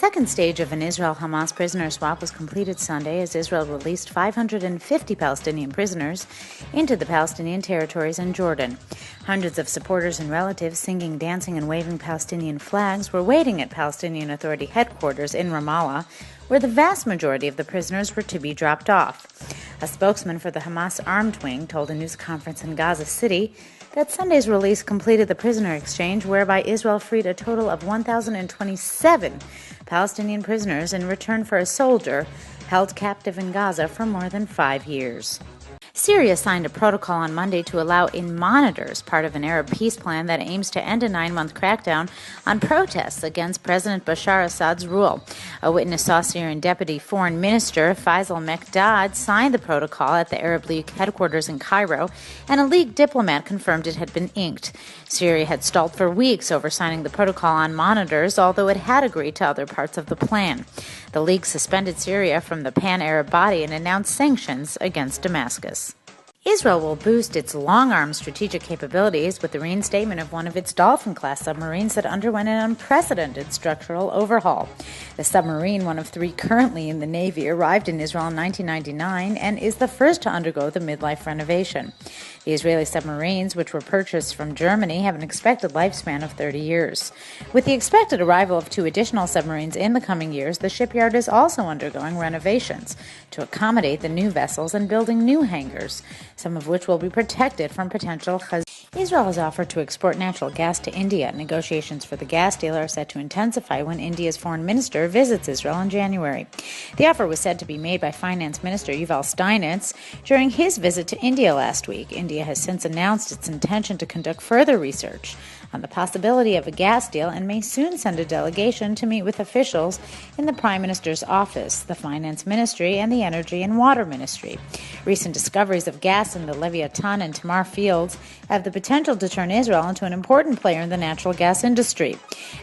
second stage of an Israel-Hamas prisoner swap was completed Sunday as Israel released 550 Palestinian prisoners into the Palestinian territories in Jordan. Hundreds of supporters and relatives singing, dancing, and waving Palestinian flags were waiting at Palestinian Authority headquarters in Ramallah, where the vast majority of the prisoners were to be dropped off. A spokesman for the Hamas armed wing told a news conference in Gaza City that Sunday's release completed the prisoner exchange, whereby Israel freed a total of 1,027 Palestinian prisoners in return for a soldier held captive in Gaza for more than 5 years. Syria signed a protocol on Monday to allow in monitors, part of an Arab peace plan that aims to end a 9-month crackdown on protests against President Bashar Assad's rule. A witness saw Syrian Deputy Foreign Minister Faisal Mekdad sign the protocol at the Arab League headquarters in Cairo, and a League diplomat confirmed it had been inked. Syria had stalled for weeks over signing the protocol on monitors, although it had agreed to other parts of the plan. The League suspended Syria from the pan-Arab body and announced sanctions against Damascus. Israel will boost its long-arm strategic capabilities with the reinstatement of one of its Dolphin-class submarines that underwent an unprecedented structural overhaul. The submarine, one of 3 currently in the Navy, arrived in Israel in 1999 and is the first to undergo the midlife renovation. The Israeli submarines, which were purchased from Germany, have an expected lifespan of 30 years. With the expected arrival of 2 additional submarines in the coming years, the shipyard is also undergoing renovations to accommodate the new vessels and building new hangars, some of which will be protected from potential Hezbollah. Israel has offered to export natural gas to India. Negotiations for the gas deal are set to intensify when India's foreign minister visits Israel in January. The offer was said to be made by Finance Minister Yuval Steinitz during his visit to India last week. India has since announced its intention to conduct further research on the possibility of a gas deal and may soon send a delegation to meet with officials in the Prime Minister's office, the Finance Ministry, and the Energy and Water Ministry. Recent discoveries of gas in the Leviathan and Tamar fields have the potential to turn Israel into an important player in the natural gas industry.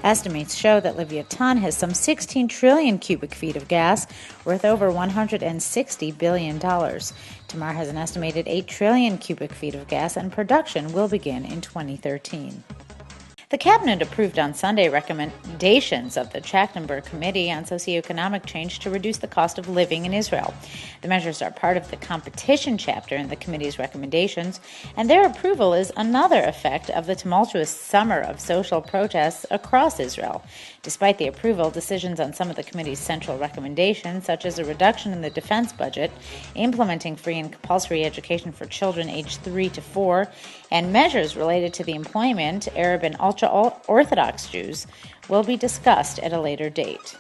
Estimates show that Leviathan has some 16 trillion cubic feet of gas, worth over $160 billion. Tamar has an estimated 8 trillion cubic feet of gas, and production will begin in 2013. The Cabinet approved on Sunday recommendations of the Trachtenberg Committee on Socioeconomic Change to reduce the cost of living in Israel. The measures are part of the competition chapter in the committee's recommendations, and their approval is another effect of the tumultuous summer of social protests across Israel. Despite the approval, decisions on some of the committee's central recommendations, such as a reduction in the defense budget, implementing free and compulsory education for children aged 3 to 4, and measures related to the employment Arab and ultra-Orthodox Jews, will be discussed at a later date.